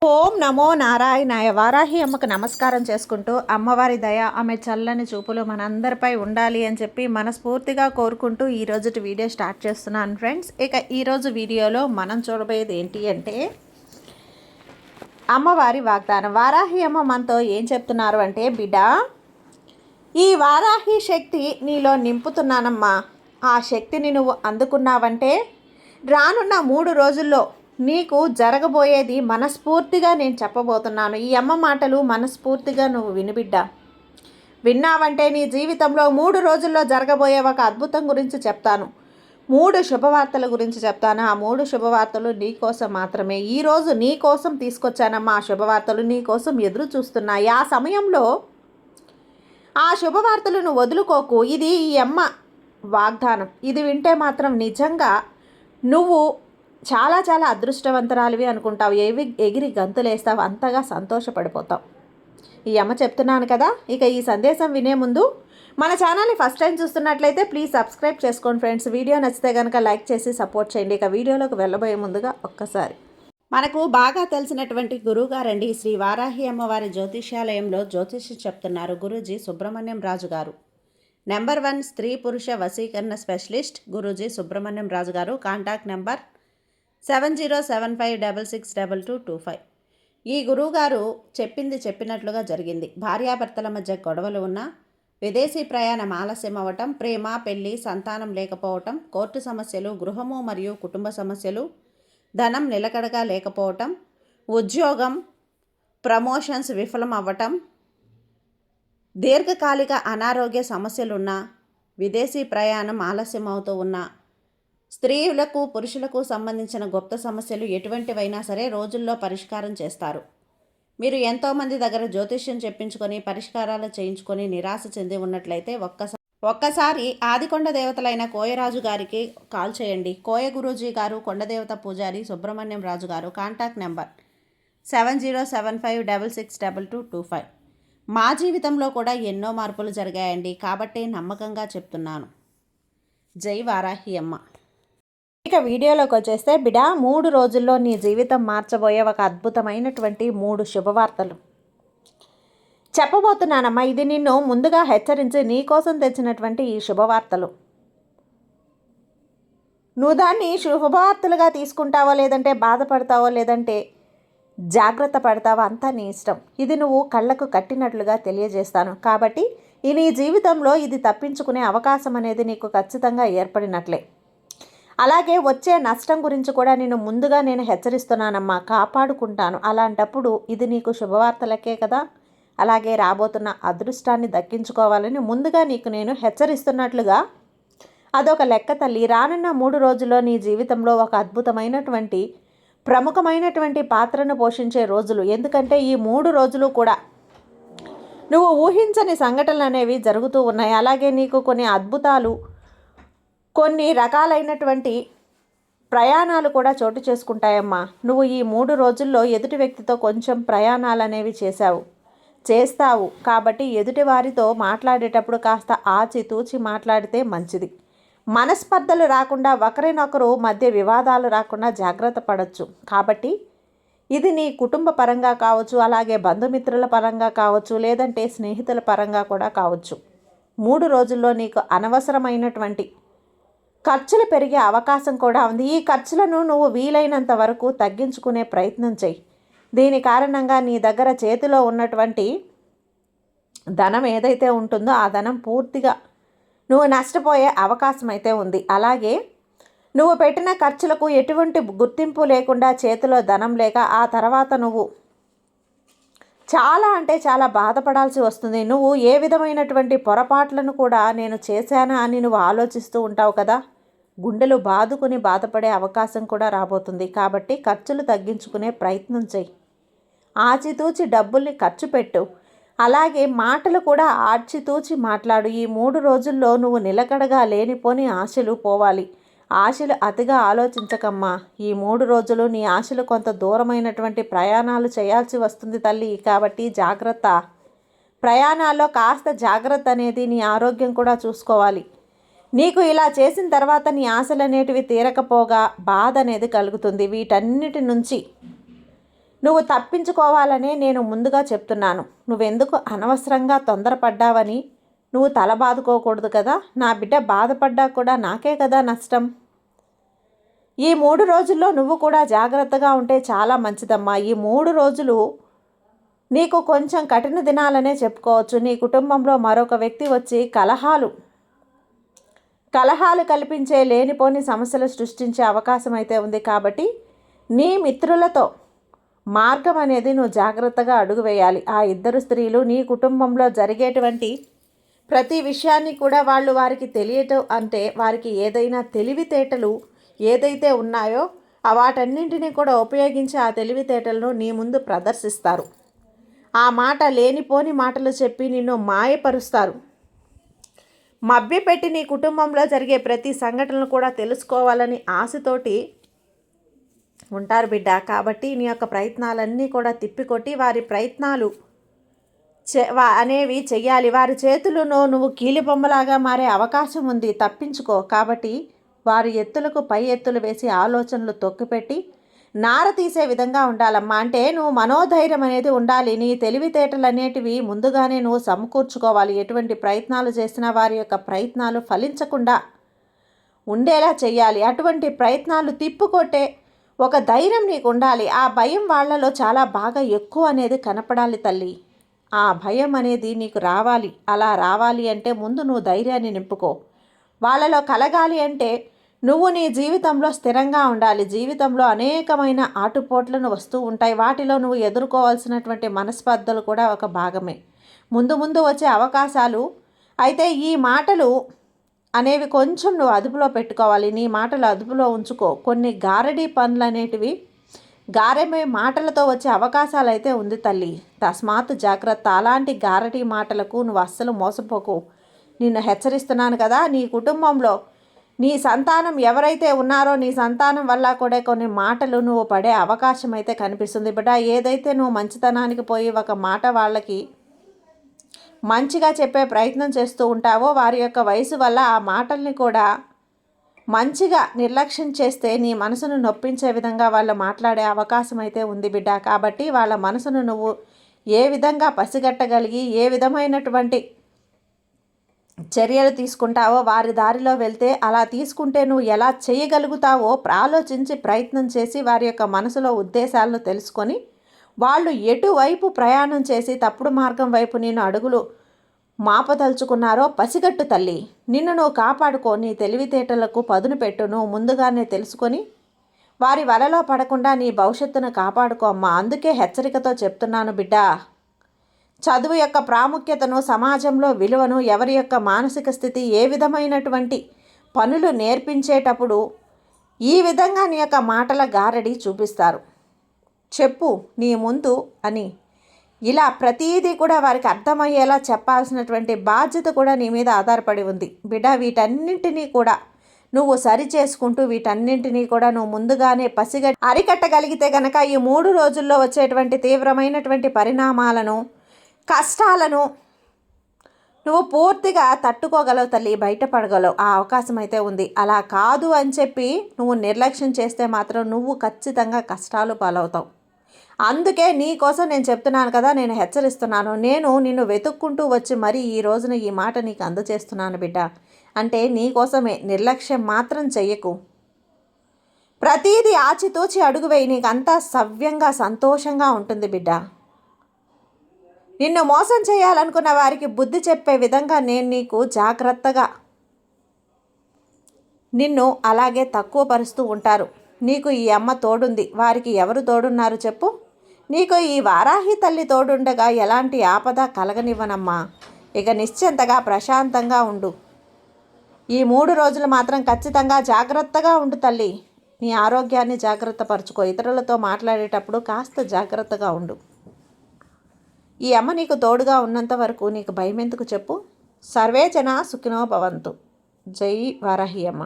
ఓం నమో నారాయణాయ. వారాహి అమ్మకు నమస్కారం చేసుకుంటూ అమ్మవారి దయ ఆమె చల్లని చూపులు మనందరిపై ఉండాలి అని చెప్పి మనస్ఫూర్తిగా కోరుకుంటూ ఈరోజు వీడియో స్టార్ట్ చేస్తున్నాను ఫ్రెండ్స్. ఇక ఈరోజు వీడియోలో మనం చూడబోయేది ఏంటి అంటే అమ్మవారి వాగ్దానం. వారాహి అమ్మ మనతో ఏం చెప్తున్నారు అంటే, బిడ్డ, ఈ వారాహి శక్తి నీలో నింపుతున్నానమ్మా. ఆ శక్తిని నువ్వు అందుకున్నావంటే రానున్న 3 రోజుల్లో నీకు జరగబోయేది మనస్ఫూర్తిగా నేను చెప్పబోతున్నాను. ఈ అమ్మ మాటలు మనస్ఫూర్తిగా నువ్వు వినిబిడ్డా. విన్నావంటే నీ జీవితంలో 3 రోజుల్లో జరగబోయే ఒక అద్భుతం గురించి చెప్తాను. 3 శుభవార్తల గురించి చెప్తాను. ఆ 3 శుభవార్తలు నీ కోసం మాత్రమే. ఈరోజు నీ కోసం తీసుకొచ్చానమ్మా. ఆ శుభవార్తలు నీ కోసం ఎదురు చూస్తున్నాయి. ఆ సమయంలో ఆ శుభవార్తలను వదులుకోకు. ఇది ఈ అమ్మ వాగ్దానం. ఇది వింటే మాత్రం నిజంగా నువ్వు చాలా చాలా అదృష్టవంతరాలివి అనుకుంటావు. ఎగిరి గంతులేస్తావు, అంతగా సంతోషపడిపోతావు. ఈ అమ్మ చెప్తున్నాను కదా. ఇక ఈ సందేశం వినే ముందు మన ఛానల్ని ఫస్ట్ టైం చూస్తున్నట్లయితే ప్లీజ్ సబ్స్క్రైబ్ చేసుకోండి ఫ్రెండ్స్. వీడియో నచ్చితే కనుక లైక్ చేసి సపోర్ట్ చేయండి. ఇక వీడియోలోకి వెళ్ళబోయే ముందుగా ఒక్కసారి మనకు బాగా తెలిసినటువంటి గురువుగారండి శ్రీ వారాహి అమ్మవారి జ్యోతిష్యాలయంలో జ్యోతిష్యం చెప్తున్నారు గురూజీ సుబ్రహ్మణ్యం రాజు గారు. నెంబర్ 1 స్త్రీ పురుష వశీకరణ స్పెషలిస్ట్ గురూజీ సుబ్రహ్మణ్యం రాజు గారు. Contact number 7075662225. ఈ గురువుగారు చెప్పింది చెప్పినట్లుగా జరిగింది. భార్యాభర్తల మధ్య గొడవలు ఉన్నా, విదేశీ ప్రయాణం ఆలస్యం అవ్వటం, ప్రేమ పెళ్లి సంతానం లేకపోవటం, కోర్టు సమస్యలు, గృహము మరియు కుటుంబ సమస్యలు, ధనం నిలకడగా లేకపోవటం, ఉద్యోగం ప్రమోషన్స్ విఫలం అవ్వటం, దీర్ఘకాలిక అనారోగ్య సమస్యలున్నా, విదేశీ ప్రయాణం ఆలస్యం అవుతూ ఉన్నా, స్త్రీలకు పురుషులకు సంబంధించిన గుప్త సమస్యలు ఎటువంటివైనా సరే రోజుల్లో పరిష్కారం చేస్తారు. మీరు ఎంతోమంది దగ్గర జ్యోతిష్యం చెప్పించుకొని పరిష్కారాలు చేయించుకొని నిరాశ చెంది ఉన్నట్లయితే ఒక్కసారి ఆదికొండ దేవతలైన కోయరాజు గారికి కాల్ చేయండి. కోయ గురూజీ గారు, కొండదేవత పూజారి సుబ్రహ్మణ్యం రాజు గారు. Contact number 7075662225. మా జీవితంలో కూడా ఎన్నో మార్పులు జరిగాయండి, కాబట్టే నమ్మకంగా చెప్తున్నాను. జై వారాహి అమ్మ. ఇక వీడియోలోకి వచ్చేస్తే, బిడ్డ, 3 రోజుల్లో నీ జీవితం మార్చబోయే ఒక అద్భుతమైనటువంటి 3 శుభవార్తలు చెప్పబోతున్నానమ్మా. ఇది నిన్ను ముందుగా హెచ్చరించి నీ కోసం తెచ్చినటువంటి ఈ శుభవార్తలు. నువ్వు దాన్ని శుభవార్తలుగా తీసుకుంటావో, లేదంటే బాధపడతావో, లేదంటే జాగ్రత్త పడతావో, అంతా నీ ఇష్టం. ఇది నువ్వు కళ్ళకు కట్టినట్లుగా తెలియజేస్తాను. కాబట్టి ఈ నీ జీవితంలో ఇది తప్పించుకునే అవకాశం అనేది నీకు ఖచ్చితంగా ఏర్పడినట్లే. అలాగే వచ్చే నష్టం గురించి కూడా ముందుగా నేను హెచ్చరిస్తున్నానమ్మా. కాపాడుకుంటాను. అలాంటప్పుడు ఇది నీకు శుభవార్తలకే కదా. అలాగే రాబోతున్న అదృష్టాన్ని దక్కించుకోవాలని ముందుగా నీకు నేను హెచ్చరిస్తున్నట్లుగా అదొక లెక్క తల్లి. రానున్న 3 రోజుల్లో నీ జీవితంలో ఒక అద్భుతమైనటువంటి ప్రముఖమైనటువంటి పాత్రను పోషించే రోజులు. ఎందుకంటే ఈ 3 రోజులు కూడా నువ్వు ఊహించని సంఘటనలు అనేవి జరుగుతూ ఉన్నాయి. అలాగే నీకు కొన్ని అద్భుతాలు, కొన్ని రకాలైనటువంటి ప్రయాణాలు కూడా చోటు చేసుకుంటాయమ్మా. నువ్వు ఈ 3 రోజుల్లో ఎదుటి వ్యక్తితో కొంచెం ప్రయాణాలు అనేవి చేస్తావు. కాబట్టి ఎదుటి వారితో మాట్లాడేటప్పుడు కాస్త ఆచితూచి మాట్లాడితే మంచిది. మనస్పర్ధలు రాకుండా, ఒకరినొకరు మధ్య వివాదాలు రాకుండా జాగ్రత్త పడవచ్చు. కాబట్టి ఇది నీ కుటుంబ పరంగా కావచ్చు, అలాగే బంధుమిత్రుల పరంగా కావచ్చు, లేదంటే స్నేహితుల పరంగా కూడా కావచ్చు. 3 రోజుల్లో నీకు అనవసరమైనటువంటి ఖర్చులు పెరిగే అవకాశం కూడా ఉంది. ఈ ఖర్చులను నువ్వు వీలైనంత వరకు తగ్గించుకునే ప్రయత్నం చెయ్యి. దీని కారణంగా నీ దగ్గర చేతిలో ఉన్నటువంటి ధనం ఏదైతే ఉంటుందో ఆ ధనం పూర్తిగా నువ్వు నష్టపోయే అవకాశం అయితే ఉంది. అలాగే నువ్వు పెట్టిన ఖర్చులకు ఎటువంటి గుర్తింపు లేకుండా, చేతిలో ధనం లేక ఆ తర్వాత నువ్వు చాలా అంటే చాలా బాధపడాల్సి వస్తుంది. నువ్వు ఏ విధమైనటువంటి పొరపాట్లను కూడా నేను చేశానా అని నువ్వు ఆలోచిస్తూ ఉంటావు కదా. గుండెలు బాదుకుని బాధపడే అవకాశం కూడా రాబోతుంది. కాబట్టి ఖర్చులు తగ్గించుకునే ప్రయత్నం చెయ్యి. ఆచితూచి డబ్బుల్ని ఖర్చు పెట్టు. అలాగే మాటలు కూడా ఆచితూచి మాట్లాడు. ఈ 3 రోజుల్లో నువ్వు నిలకడగా లేనిపోని ఆశలు పోవాలి. ఆశలు అతిగా ఆలోచించకమ్మా. ఈ 3 రోజులు నీ ఆశలు కొంత దూరమైనటువంటి ప్రయాణాలు చేయాల్సి వస్తుంది తల్లి. కాబట్టి జాగ్రత్త. ప్రయాణాల్లో కాస్త జాగ్రత్త అనేది. నీ ఆరోగ్యం కూడా చూసుకోవాలి. నీకు ఇలా చేసిన తర్వాత నీ ఆశలు అనేటివి తీరకపోగా బాధ అనేది కలుగుతుంది. వీటన్నిటి నుంచి నువ్వు తప్పించుకోవాలనే నేను ముందుగా చెప్తున్నాను. నువ్వెందుకు అనవసరంగా తొందరపడ్డావని నువ్వు తల బాదుకోకూడదు కదా. నా బిడ్డ బాధపడ్డా కూడా నాకే కదా నష్టం. ఈ 3 రోజుల్లో నువ్వు కూడా జాగ్రత్తగా ఉంటే చాలా మంచిదమ్మా. ఈ 3 రోజులు నీకు కొంచెం కఠిన దినాలనే చెప్పుకోవచ్చు. నీ కుటుంబంలో మరొక వ్యక్తి వచ్చి కలహాలు కల్పించే లేనిపోని సమస్యలు సృష్టించే అవకాశం అయితే ఉంది. కాబట్టి నీ మిత్రులతో మార్గం అనేది నువ్వు జాగ్రత్తగా అడుగు వేయాలి. ఆ ఇద్దరు స్త్రీలు నీ కుటుంబంలో జరిగేటువంటి ప్రతి విషయాన్ని కూడా వారికి తెలియటం అంటే వారికి ఏదైనా తెలివితేటలు ఏదైతే ఉన్నాయో వాటన్నింటినీ కూడా ఉపయోగించి ఆ తెలివితేటలను నీ ముందు ప్రదర్శిస్తారు. ఆ మాట లేనిపోని మాటలు చెప్పి నిన్ను మాయపరుస్తారు. మభ్యపెట్టి నీ కుటుంబంలో జరిగే ప్రతి సంఘటనలు కూడా తెలుసుకోవాలని ఆశతోటి ఉంటారు బిడ్డ. కాబట్టి నీ యొక్క ప్రయత్నాలన్నీ కూడా తిప్పికొట్టి వారి ప్రయత్నాలు అనేవి చెయ్యాలి. వారి చేతులను నువ్వు కీలిబొమ్మలాగా మారే అవకాశం ఉంది. తప్పించుకో. కాబట్టి వారి ఎత్తులకు పై ఎత్తులు వేసి ఆలోచనలు తొక్కిపెట్టి నార తీసే విధంగా ఉండాలమ్మా. అంటే నువ్వు మనోధైర్యం అనేది ఉండాలి. నీ తెలివితేటలు అనేటివి ముందుగానే నువ్వు సమకూర్చుకోవాలి. ఎటువంటి ప్రయత్నాలు చేసినా వారి యొక్క ప్రయత్నాలు ఫలించకుండా ఉండేలా చెయ్యాలి. అటువంటి ప్రయత్నాలు తిప్పుకొట్టే ఒక ధైర్యం నీకు ఉండాలి. ఆ భయం వాళ్ళలో చాలా బాగా ఎక్కువ అనేది కనపడాలి తల్లి. ఆ భయం అనేది నీకు రావాలి. అలా రావాలి అంటే ముందు నువ్వు ధైర్యాన్ని నింపుకో. వాళ్ళలో కలగాలి అంటే నువ్వు నీ జీవితంలో స్థిరంగా ఉండాలి. జీవితంలో అనేకమైన ఆటుపోట్లను వస్తూ ఉంటాయి. వాటిలో నువ్వు ఎదుర్కోవాల్సినటువంటి మనస్పర్ధలు కూడా ఒక భాగమే. ముందు వచ్చే అవకాశాలు అయితే ఈ మాటలు అనేవి కొంచెం నువ్వు అదుపులో పెట్టుకోవాలి. నీ మాటలు అదుపులో ఉంచుకో. కొన్ని గారడీ పనులు అనేటివి గారెమే మాటలతో వచ్చే అవకాశాలు అయితే ఉంది తల్లి. తస్మాత్ జాగ్రత్త. అలాంటి గారడీ మాటలకు నువ్వు అస్సలు మోసపోకు. నిన్ను హెచ్చరిస్తున్నాను కదా. నీ కుటుంబంలో నీ సంతానం ఎవరైతే ఉన్నారో నీ సంతానం వల్ల కూడా కొన్ని మాటలు నువ్వు పడే అవకాశం అయితే కనిపిస్తుంది బిడ్డ. ఏదైతే నువ్వు మంచితనానికి పోయి ఒక మాట వాళ్ళకి మంచిగా చెప్పే ప్రయత్నం చేస్తూ ఉంటావో వారి యొక్క వయసు వల్ల ఆ మాటల్ని కూడా మంచిగా నిర్లక్ష్యం చేస్తే నీ మనసును నొప్పించే విధంగా వాళ్ళు మాట్లాడే అవకాశం అయితే ఉంది బిడ్డ. కాబట్టి వాళ్ళ మనసును నువ్వు ఏ విధంగా పసిగట్టగలిగి ఏ విధమైనటువంటి చర్యలు తీసుకుంటావో వారి దారిలో వెళ్తే అలా తీసుకుంటే నువ్వు ఎలా చేయగలుగుతావో ఆలోచించి ప్రయత్నం చేసి వారి యొక్క మనసులో ఉద్దేశాలను తెలుసుకొని వాళ్ళు ఎటువైపు ప్రయాణం చేసి తప్పుడు మార్గం వైపు నేను అడుగులు మాపదలుచుకున్నారో పసిగట్టు తల్లి. నిన్ను నువ్వు కాపాడుకో. నీ తెలివితేటలకు పదును పెట్టు. నువ్వు ముందుగానే తెలుసుకొని వారి వలలో పడకుండా నీ భవిష్యత్తును కాపాడుకో అమ్మా. అందుకే హెచ్చరికతో చెప్తున్నాను బిడ్డ. చదువు యొక్క ప్రాముఖ్యతను, సమాజంలో విలువను, ఎవరి యొక్క మానసిక స్థితి ఏ విధమైనటువంటి పనులు నేర్పించేటప్పుడు ఈ విధంగా నీ యొక్క మాటల గారడి చూపిస్తారు. చెప్పు నీ ముందు అని ఇలా ప్రతీదీ కూడా వారికి అర్థమయ్యేలా చెప్పాల్సినటువంటి బాధ్యత కూడా నీ మీద ఆధారపడి ఉంది బిడ్డ. వీటన్నింటినీ కూడా నువ్వు సరి చేసుకుంటూ వీటన్నింటినీ కూడా నువ్వు ముందుగానే అరికట్టగలిగితే గనక ఈ 3 రోజుల్లో వచ్చేటువంటి తీవ్రమైనటువంటి పరిణామాలను, కష్టాలను నువ్వు పూర్తిగా తట్టుకోగలవు తల్లి. బయటపడగలవు. ఆ అవకాశం అయితే ఉంది. అలా కాదు అని చెప్పి నువ్వు నిర్లక్ష్యం చేస్తే మాత్రం నువ్వు ఖచ్చితంగా కష్టాలు పాలవుతావు. అందుకే నీ కోసం నేను చెప్తున్నాను కదా. నేను హెచ్చరిస్తున్నాను. నేను నిన్ను వెతుక్కుంటూ వచ్చి మరీ ఈ రోజున ఈ మాట నీకు అందజేస్తున్నాను బిడ్డ. అంటే నీ కోసమే. నిర్లక్ష్యం మాత్రం చెయ్యకు. ప్రతీది ఆచితూచి అడుగు వేయి. నీకంతా సవ్యంగా సంతోషంగా ఉంటుంది బిడ్డ. నిన్ను మోసం చేయాలనుకున్న వారికి బుద్ధి చెప్పే విధంగా నేను నీకు జాగ్రత్తగా నిన్ను అలాగే తక్కువ పరుస్తూ ఉంటారు. నీకు ఈ అమ్మ తోడుంది. వారికి ఎవరు తోడున్నారు చెప్పు? నీకు ఈ వారాహి తల్లి తోడుండగా ఎలాంటి ఆపద కలగనివ్వనమ్మా. ఇక నిశ్చింతగా ప్రశాంతంగా ఉండు. ఈ 3 రోజులు మాత్రం ఖచ్చితంగా జాగ్రత్తగా ఉండు తల్లి. నీ ఆరోగ్యాన్ని జాగ్రత్త పరుచుకో. ఇతరులతో మాట్లాడేటప్పుడు కాస్త జాగ్రత్తగా ఉండు. ఈ అమ్మ నీకు తోడుగా ఉన్నంత వరకు నీకు భయం ఎందుకు చెప్పు? సర్వే జన సుఖినో భవంతు. జై వారాహి అమ్మ.